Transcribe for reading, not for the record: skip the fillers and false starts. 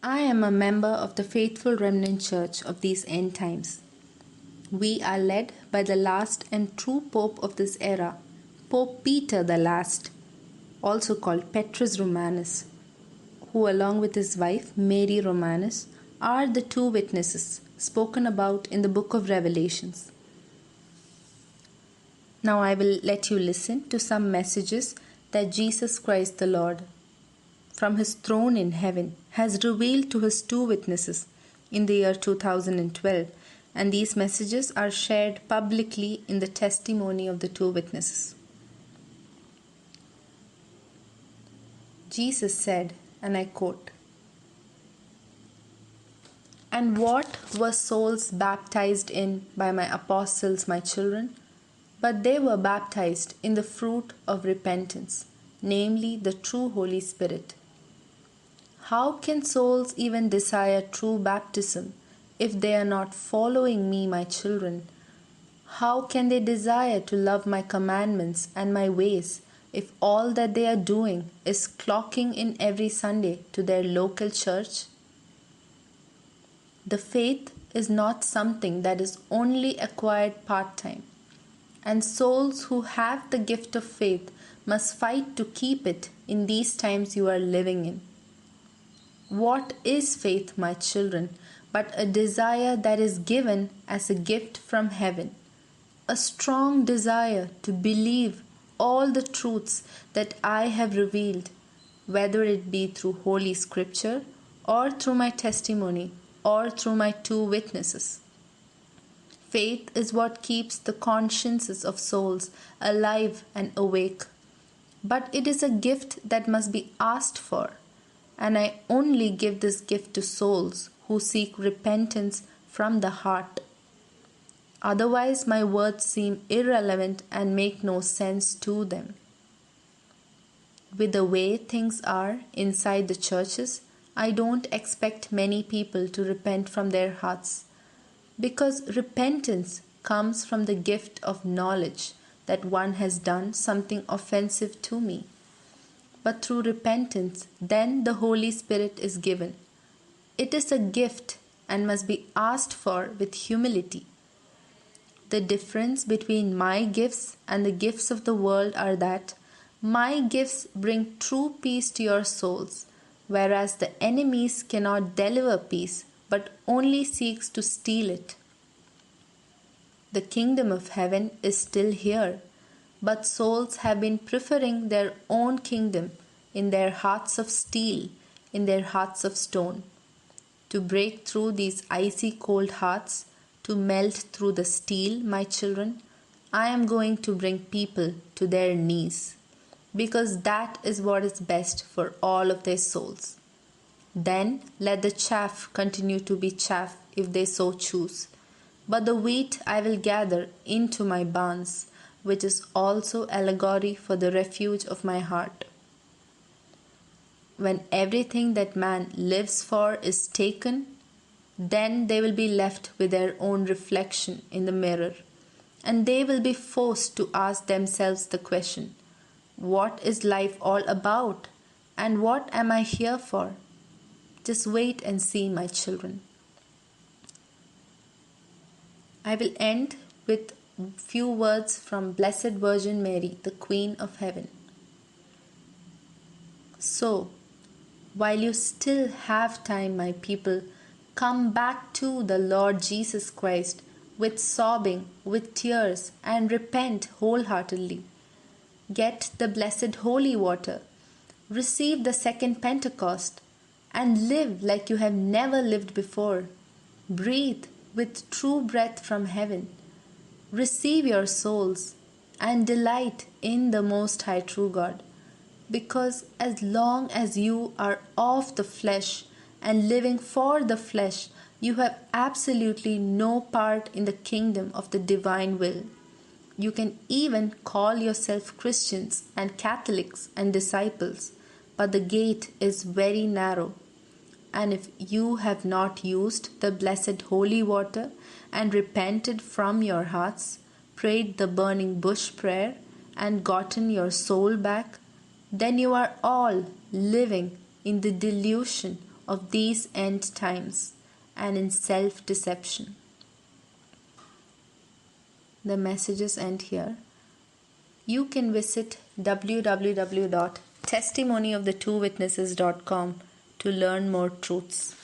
I am a member of the Faithful Remnant Church of these end times. We are led by the last and true Pope of this era, Pope Peter the Last, also called Petrus Romanus, who, along with his wife Mary Romanus, are the two witnesses spoken about in the book of Revelations. Now I will let you listen to some messages that Jesus Christ the Lord, from his throne in heaven, has revealed to his two witnesses in the year 2012, and these messages are shared publicly in the testimony of the two witnesses. Jesus said, and I quote, "And what were souls baptized in by my apostles, my children? But they were baptized in the fruit of repentance, namely the true Holy Spirit. How can souls even desire true baptism if they are not following me, my children? How can they desire to love my commandments and my ways if all that they are doing is clocking in every Sunday to their local church? The faith is not something that is only acquired part-time, and souls who have the gift of faith must fight to keep it in these times you are living in. What is faith, my children, but a desire that is given as a gift from heaven? A strong desire to believe all the truths that I have revealed, whether it be through Holy Scripture or through my testimony or through my two witnesses. Faith is what keeps the consciences of souls alive and awake. But it is a gift that must be asked for, and I only give this gift to souls who seek repentance from the heart. Otherwise, my words seem irrelevant and make no sense to them. With the way things are inside the churches, I don't expect many people to repent from their hearts, because repentance comes from the gift of knowledge that one has done something offensive to me. But through repentance, then the Holy Spirit is given. It is a gift and must be asked for with humility. The difference between my gifts and the gifts of the world are that my gifts bring true peace to your souls, whereas the enemies cannot deliver peace, but only seeks to steal it. The kingdom of heaven is still here, but souls have been preferring their own kingdom in their hearts of steel, in their hearts of stone. To break through these icy cold hearts, to melt through the steel, my children, I am going to bring people to their knees, because that is what is best for all of their souls. Then let the chaff continue to be chaff if they so choose. But the wheat I will gather into my barns, which is also allegory for the refuge of my heart. When everything that man lives for is taken, then they will be left with their own reflection in the mirror, and they will be forced to ask themselves the question, what is life all about, and what am I here for? Just wait and see, my children. I will end with few words from Blessed Virgin Mary, the Queen of Heaven. So, while you still have time, my people, come back to the Lord Jesus Christ with sobbing, with tears, and repent wholeheartedly. Get the blessed holy water, receive the second Pentecost, and live like you have never lived before. Breathe with true breath from heaven. Receive your souls and delight in the Most High True God, because as long as you are of the flesh and living for the flesh, you have absolutely no part in the kingdom of the divine will. You can even call yourself Christians and Catholics and disciples, but the gate is very narrow. And if you have not used the blessed holy water and repented from your hearts, prayed the burning bush prayer, and gotten your soul back, then you are all living in the delusion of these end times and in self-deception. The messages end here. You can visit www.testimonyofthetwowitnesses.com to learn more truths.